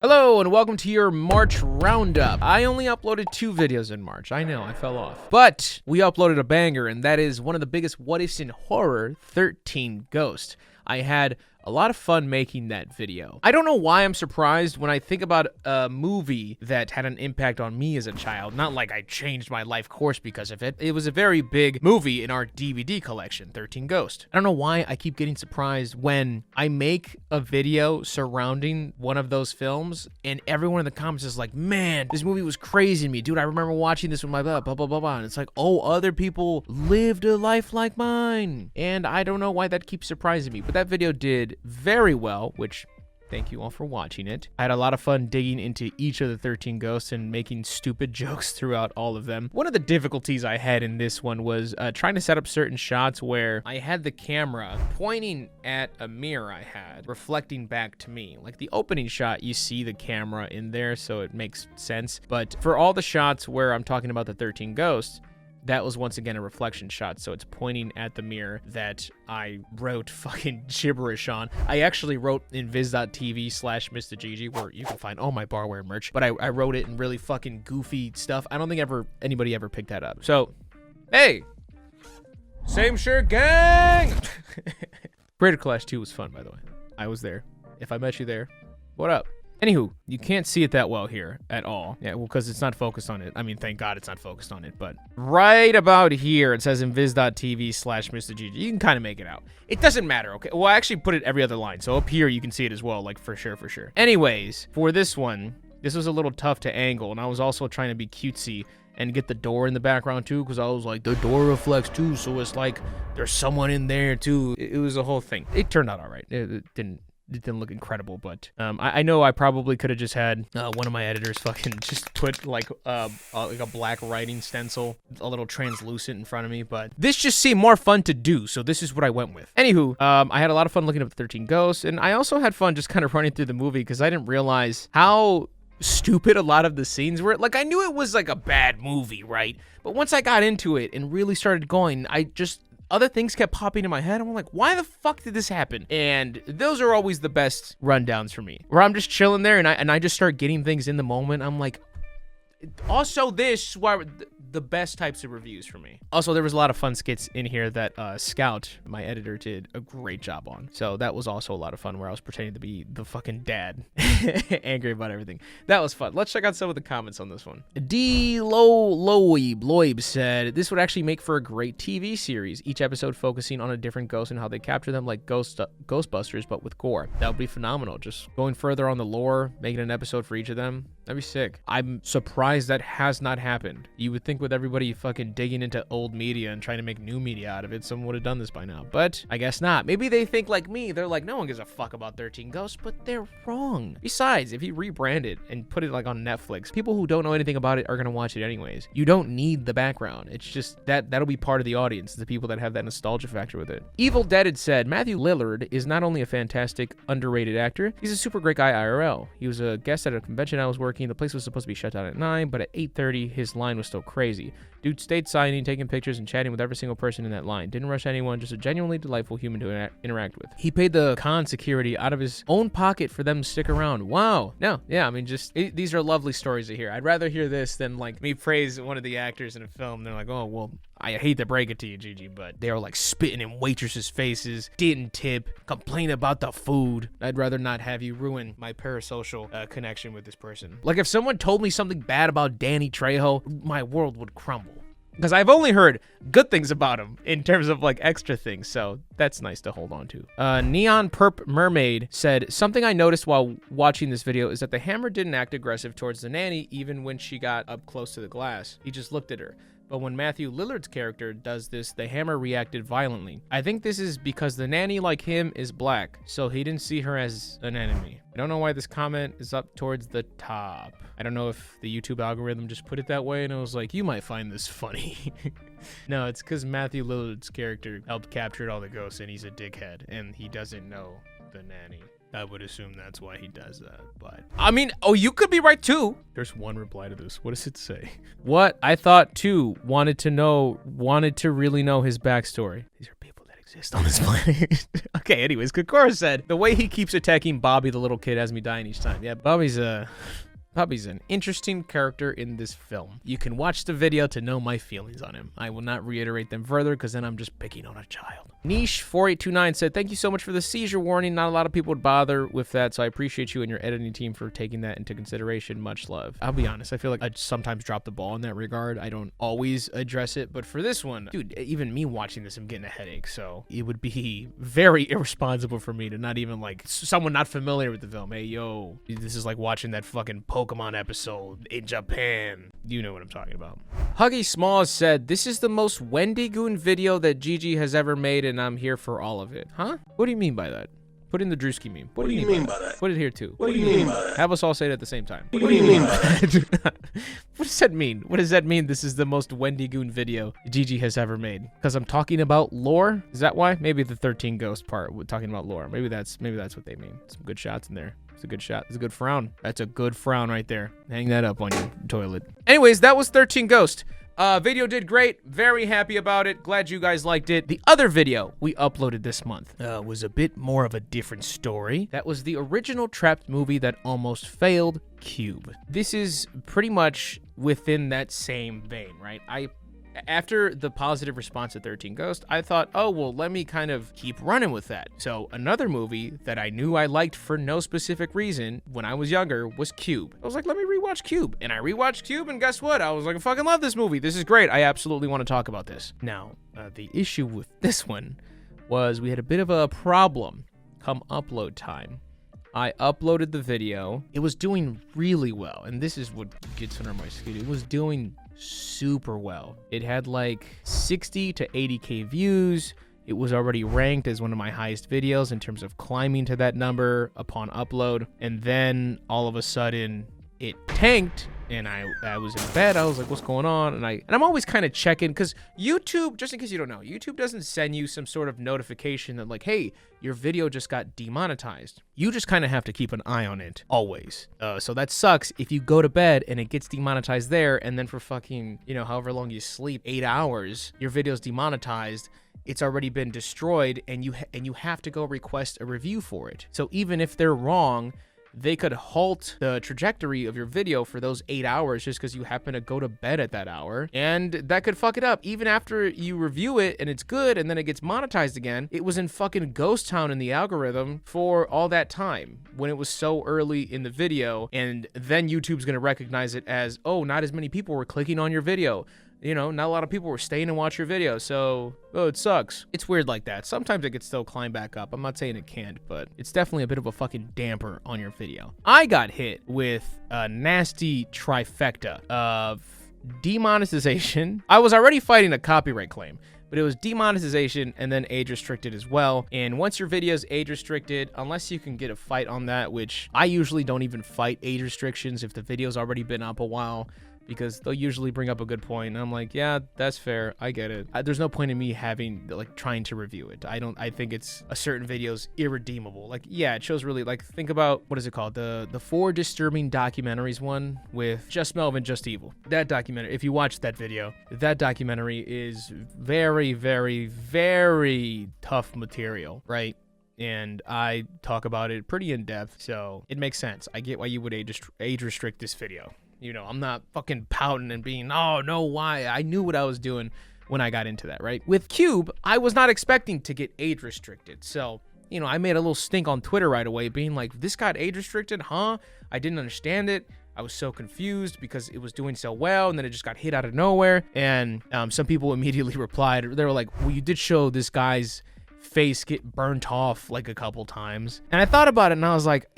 Hello and welcome to your March Roundup. I only uploaded 2 videos in March. I know, I fell off. But we uploaded a banger, and that is one of the biggest what-ifs in horror, 13 Ghosts. I had a lot of fun making that video. I don't know why I'm surprised when I think about a movie that had an impact on me as a child. Not like I changed my life course because of it. It was a very big movie in our DVD collection, 13 Ghosts. I don't know why I keep getting surprised when I make a video surrounding one of those films and everyone in the comments is like, man, this movie was crazy to me. Dude, I remember watching this with my blah, blah, blah, blah. And it's like, oh, other people lived a life like mine. And I don't know why that keeps surprising me, but that video did very well, which thank you all for watching it. I had a lot of fun digging into each of the 13 ghosts and making stupid jokes throughout all of them. One of the difficulties I had in this one was trying to set up certain shots where I had the camera pointing at a mirror I had, reflecting back to me. Like the opening shot, you see the camera in there, so it makes sense. But for all the shots where I'm talking about the 13 ghosts, that was once again a reflection shot, so it's pointing at the mirror that I wrote fucking gibberish on. I actually wrote in viz.tv/MistaGG, where you can find all my barware merch, but I wrote it in really fucking goofy stuff. I don't think anybody ever picked that up. So, hey! Same shirt gang! Greater Clash 2 was fun, by the way. I was there. If I met you there, what up? Anywho, you can't see it that well here at all. Yeah, well, because it's not focused on it. I mean, thank God it's not focused on it, but right about here, it says in viz.tv/MistaGG. You can kind of make it out. It doesn't matter, okay? Well, I actually put it every other line, so up here you can see it as well, like for sure. Anyways, for this one, this was a little tough to angle, and I was also trying to be cutesy and get the door in the background too, because I was like, the door reflects too, so it's like there's someone in there too. It was a whole thing. It turned out all right. It didn't look incredible, but I know I probably could have just had one of my editors fucking just put like a black writing stencil, a little translucent in front of me, but this just seemed more fun to do, so this is what I went with. Anywho, I had a lot of fun looking up the 13 Ghosts, and I also had fun just kind of running through the movie because I didn't realize how stupid a lot of the scenes were. Like, I knew it was like a bad movie, right? But once I got into it and really started going, other things kept popping in my head. I'm like, why the fuck did this happen? And those are always the best rundowns for me, where I'm just chilling there and I just start getting things in the moment. I'm like, also this were the best types of reviews for me. Also, there was a lot of fun skits in here that Scout, my editor, did a great job on. So that was also a lot of fun, where I was pretending to be the fucking dad, angry about everything. That was fun. Let's check out some of the comments on this one. Loib said, this would actually make for a great TV series, each episode focusing on a different ghost and how they capture them, like Ghostbusters, but with gore. That would be phenomenal. Just going further on the lore, making an episode for each of them. That'd be sick. I'm surprised that has not happened. You would think with everybody fucking digging into old media and trying to make new media out of it, someone would have done this by now. But I guess not. Maybe they think like me. They're like, no one gives a fuck about 13 Ghosts, but they're wrong. Besides, if you rebrand it and put it like on Netflix, people who don't know anything about it are gonna watch it anyways. You don't need the background. It's just that'll be part of the audience, the people that have that nostalgia factor with it. Evil Dead had said, Matthew Lillard is not only a fantastic, underrated actor, he's a super great guy IRL. He was a guest at a convention I was working. The place was supposed to be shut down at 9, but at 8:30, his line was still crazy. Dude stayed signing, taking pictures, and chatting with every single person in that line. Didn't rush anyone, just a genuinely delightful human to interact with. He paid the con security out of his own pocket for them to stick around. Wow. No, yeah, I mean, these are lovely stories to hear. I'd rather hear this than like me praise one of the actors in a film. They're like, oh, well, I hate to break it to you, Gigi, but they were like spitting in waitresses' faces, didn't tip, complain about the food. I'd rather not have you ruin my parasocial connection with this person. Like if someone told me something bad about Danny Trejo, my world would crumble. Because I've only heard good things about him in terms of like extra things, so that's nice to hold on to. Neon Perp Mermaid said, something I noticed while watching this video is that the hammer didn't act aggressive towards the nanny even when she got up close to the glass. He just looked at her. But when Matthew Lillard's character does this, the hammer reacted violently. I think this is because the nanny, like him, is black, so he didn't see her as an enemy. I don't know why this comment is up towards the top. I don't know if the YouTube algorithm just put it that way, and I was like, you might find this funny. No, it's because Matthew Lillard's character helped capture all the ghosts, and he's a dickhead, and he doesn't know the nanny. I would assume that's why he does that, but I mean, oh, you could be right too. There's one reply to this. What does it say? What I thought too, wanted to really know his backstory. These are people that exist on this planet. Okay, anyways, Kokoro said, the way he keeps attacking Bobby, the little kid, has me dying each time. Yeah, Bobby's an interesting character in this film. You can watch the video to know my feelings on him. I will not reiterate them further because then I'm just picking on a child. Niche4829 said, thank you so much for the seizure warning. Not a lot of people would bother with that, so I appreciate you and your editing team for taking that into consideration. Much love. I'll be honest, I feel like I sometimes drop the ball in that regard. I don't always address it, but for this one, dude, even me watching this, I'm getting a headache, so it would be very irresponsible for me to not even, like, someone not familiar with the film. Hey, yo, this is like watching that fucking Pokemon episode in Japan. You know what I'm talking about. Huggy Smalls said, this is the most Wendigoon video that Gigi has ever made, and I'm here for all of it. Huh? What do you mean by that? Put in the Drewski meme. What do you mean by that? Put it here too. What do you mean by that? Have us all say it at the same time. What do you mean by that? What does that mean? What does that mean? This is the most Wendigoon video Gigi has ever made. Because I'm talking about lore? Is that why? Maybe the 13 ghost part. We're talking about lore. Maybe that's what they mean. Some good shots in there. It's a good shot. It's a good frown. That's a good frown right there. Hang that up on your toilet. Anyways, that was 13 Ghost. Video did great. Very happy about it. Glad you guys liked it. The other video we uploaded this month was a bit more of a different story. That was the original Trapped movie that almost failed, Cube. This is pretty much within that same vein, right? After the positive response to 13 Ghost, I thought, oh, well, let me kind of keep running with that. So another movie that I knew I liked for no specific reason when I was younger was Cube. I was like, let me rewatch Cube. And I rewatched Cube, and guess what? I was like, I fucking love this movie. This is great. I absolutely want to talk about this. Now, the issue with this one was we had a bit of a problem come upload time. I uploaded the video. It was doing really well, and this is what gets under my skin. It was doing super well. It had like 60 to 80k views. It was already ranked as one of my highest videos in terms of climbing to that number upon upload. And then all of a sudden it tanked, and I was in bed. I was like, what's going on? And I'm always kind of checking, because YouTube, just in case you don't know, YouTube doesn't send you some sort of notification that like, hey, your video just got demonetized. You just kind of have to keep an eye on it always. So that sucks if you go to bed and it gets demonetized there, and then for fucking, you know, however long you sleep, 8 hours, your video's demonetized. It's already been destroyed, and you have to go request a review for it. So even if they're wrong, they could halt the trajectory of your video for those 8 hours just because you happen to go to bed at that hour, and that could fuck it up. Even after you review it and it's good and then it gets monetized again, it was in fucking ghost town in the algorithm for all that time when it was so early in the video, and then YouTube's gonna recognize it as, oh, not as many people were clicking on your video. You know, not a lot of people were staying and watch your video, so, oh, it sucks. It's weird like that. Sometimes it can still climb back up. I'm not saying it can't, but it's definitely a bit of a fucking damper on your video. I got hit with a nasty trifecta of demonetization. I was already fighting a copyright claim, but it was demonetization and then age restricted as well. And once your video is age restricted, unless you can get a fight on that, which I usually don't even fight age restrictions if the video's already been up a while, because they'll usually bring up a good point, and I'm like, yeah, that's fair, I get it. There's no point in me having, like, trying to review it. I think it's a certain video's irredeemable. Like, yeah, it shows really, like, think about, what is it called? The 4 Disturbing Documentaries one with Just Melvin, Just Evil. That documentary, if you watch that video, that documentary is very, very, very tough material, right? And I talk about it pretty in depth, so it makes sense. I get why you would age restrict this video. You know, I'm not fucking pouting and being, oh, no, why? I knew what I was doing when I got into that, right? With Cube, I was not expecting to get age restricted. So, you know, I made a little stink on Twitter right away being like, this got age restricted, huh? I didn't understand it. I was so confused because it was doing so well, and then it just got hit out of nowhere. And some people immediately replied. They were like, well, you did show this guy's face get burnt off like a couple times. And I thought about it, and I was like,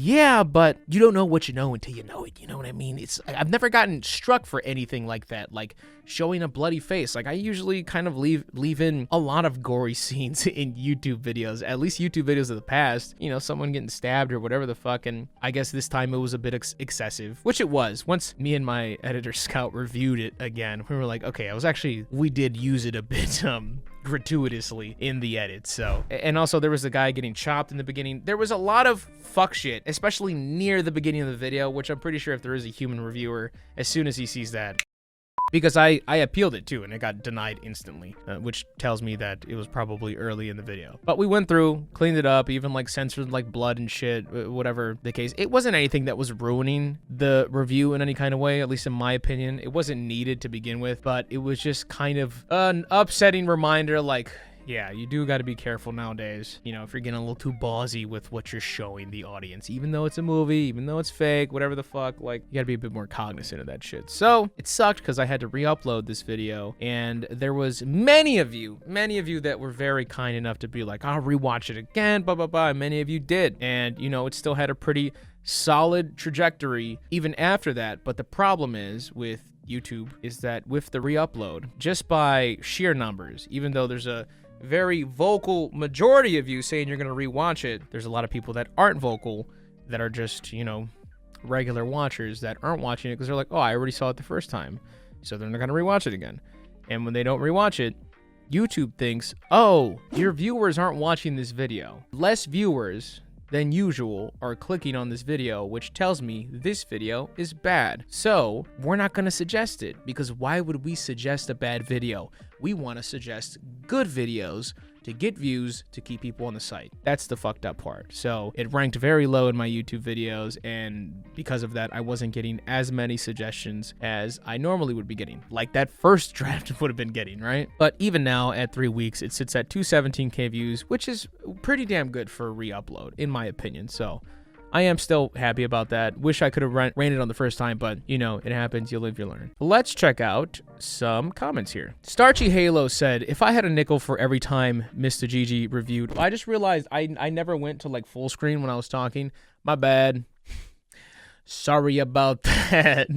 yeah, but you don't know what you know until you know it. You know what I mean? I've never gotten struck for anything like that, like showing a bloody face. Like, I usually kind of leave in a lot of gory scenes in YouTube videos, at least YouTube videos of the past. You know, someone getting stabbed or whatever the fuck. And I guess this time it was a bit excessive, which it was. Once me and my editor Scout reviewed it again, we were like, okay, we did use it a bit gratuitously in the edit. So, and also there was a guy getting chopped in the beginning. There was a lot of fuck shit, especially near the beginning of the video, which I'm pretty sure if there is a human reviewer, as soon as he sees that, because I appealed it too, and it got denied instantly, which tells me that it was probably early in the video. But we went through, cleaned it up, even like censored like blood and shit, whatever the case. It wasn't anything that was ruining the review in any kind of way, at least in my opinion. It wasn't needed to begin with, but it was just kind of an upsetting reminder, like, yeah, you do got to be careful nowadays, you know, if you're getting a little too ballsy with what you're showing the audience, even though it's a movie, even though it's fake, whatever the fuck, like, you got to be a bit more cognizant of that shit. So it sucked because I had to re-upload this video, and there was many of you that were very kind enough to be like, I'll rewatch it again, blah, blah, blah. And many of you did. And, you know, it still had a pretty solid trajectory even after that. But the problem is with YouTube is that with the re-upload, just by sheer numbers, even though there's a very vocal majority of you saying you're going to rewatch it, there's a lot of people that aren't vocal, that are just, you know, regular watchers that aren't watching it because they're like, oh, I already saw it the first time, so they're not going to rewatch it again. And when they don't rewatch it, YouTube thinks, oh, your viewers aren't watching this video. Less viewers than usual are clicking on this video, which tells me this video is bad. So we're not going to suggest it, because why would we suggest a bad video? We want to suggest good videos to get views, to keep people on the site. That's the fucked up part. So it ranked very low in my YouTube videos, and because of that, I wasn't getting as many suggestions as I normally would be getting, like that first draft would have been getting, right? But even now, at 3 weeks, it sits at 217K views, which is pretty damn good for a re-upload, in my opinion. So I am still happy about that. Wish I could have ran it on the first time, but, you know, it happens. You live, you learn. Let's check out some comments here. Starchy Halo said, if I had a nickel for every time Mr. GG reviewed... Well, I just realized I never went to, like, full screen when I was talking. My bad. Sorry about that.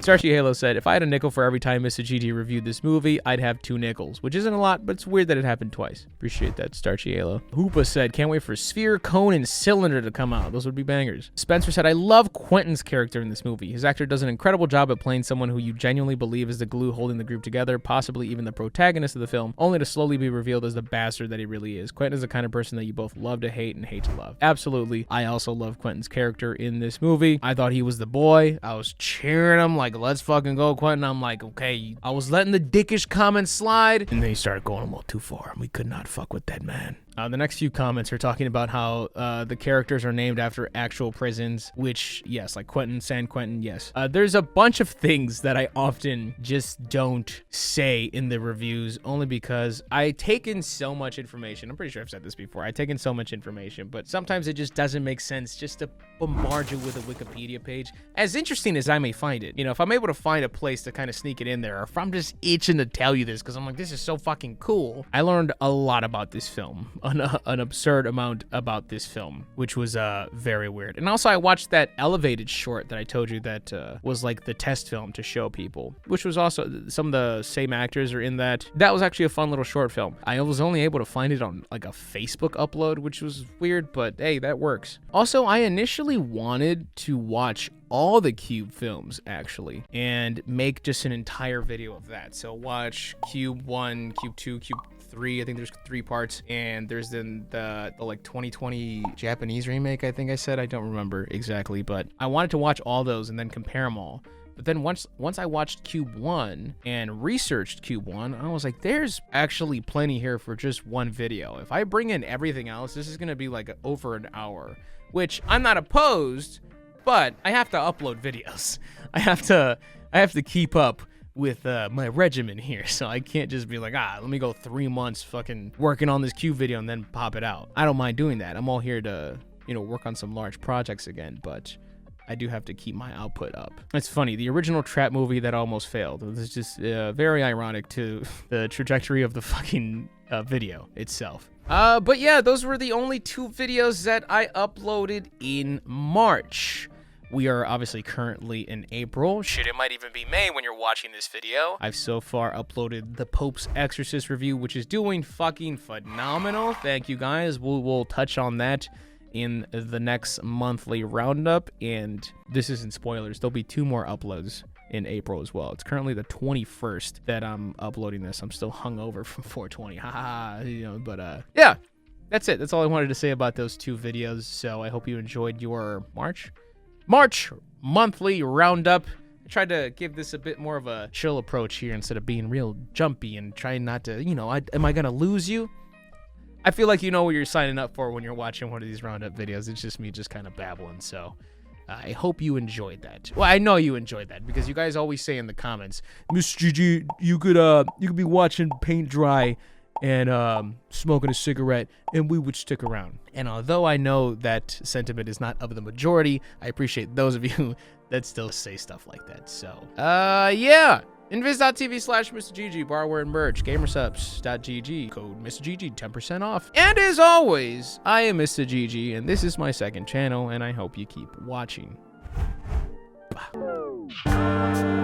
Starchy Halo said, if I had a nickel for every time Mr. GG reviewed this movie, I'd have 2 nickels, which isn't a lot, but it's weird that it happened twice. Appreciate that, Starchy Halo. Hoopa said, can't wait for Sphere, Cone, and Cylinder to come out. Those would be bangers. Spencer said, I love Quentin's character in this movie. His actor does an incredible job at playing someone who you genuinely believe is the glue holding the group together, possibly even the protagonist of the film, only to slowly be revealed as the bastard that he really is. Quentin is the kind of person that you both love to hate and hate to love. Absolutely. I also love Quentin's character in this movie. I thought he was the boy. I was cheering him like, let's fucking go, Quentin. I'm like, okay. I was letting the dickish comments slide, and then he started going a little too far, and we could not fuck with that man. The next few comments are talking about how the characters are named after actual prisons, which, yes, like Quentin, San Quentin, yes. There's a bunch of things that I often just don't say in the reviews, only because I take in so much information. I'm pretty sure I've said this before. I take in so much information, but sometimes it just doesn't make sense just to bombard you with a Wikipedia page. As interesting as I may find it, you know, if I'm able to find a place to kind of sneak it in there, or if I'm just itching to tell you this because I'm like, this is so fucking cool. I learned a lot about this film. An absurd amount about this film, which was very weird. And also I watched that Elevated short that I told you that was like the test film to show people, which was also, some of the same actors are in that. That was actually a fun little short film. I was only able to find it on like a Facebook upload, which was weird, but hey, that works. Also, I initially wanted to watch all the Cube films, actually, and make just an entire video of that. So watch Cube 1, Cube 2, Cube 3. I think there's 3 parts, and there's then the like 2020 Japanese remake, I think I said. I don't remember exactly, but I wanted to watch all those and then compare them all. But then once I watched Cube 1 and researched Cube 1, I was like, there's actually plenty here for just one video. If I bring in everything else, this is gonna be like over an hour, which I'm not opposed, but I have to upload videos. I have to keep up with my regimen here, so I can't just be like, let me go 3 months fucking working on this Cube video and then pop it out. I don't mind doing that. I'm all here to, you know, work on some large projects again, but I do have to keep my output up. It's funny, the original Trap movie that almost failed. It's just very ironic to the trajectory of the fucking video itself. But yeah, those were the only 2 videos that I uploaded in March. We are obviously currently in April. Shit, it might even be May when you're watching this video. I've so far uploaded the Pope's Exorcist review, which is doing fucking phenomenal. Thank you guys. We'll touch on that in the next monthly roundup, and this isn't spoilers. There'll be 2 more uploads in April as well. It's currently the 21st that I'm uploading this. I'm still hungover from 420. Haha, you know, but yeah, that's it. That's all I wanted to say about those 2 videos. So I hope you enjoyed your March monthly roundup. I tried to give this a bit more of a chill approach here instead of being real jumpy and trying not to, you know, am I gonna lose you? I feel like you know what you're signing up for when you're watching one of these roundup videos. It's just me just kind of babbling, so I hope you enjoyed that. Well, I know you enjoyed that because you guys always say in the comments, Mr. GG, you could be watching paint dry and smoking a cigarette, and we would stick around. And although I know that sentiment is not of the majority, I appreciate those of you that still say stuff like that. So, yeah. Invis.tv/MrGG, barware and merch, gamersubs.gg, code MrGG, 10% off. And as always, I am Mr. GG, and this is my second channel, and I hope you keep watching. Bye.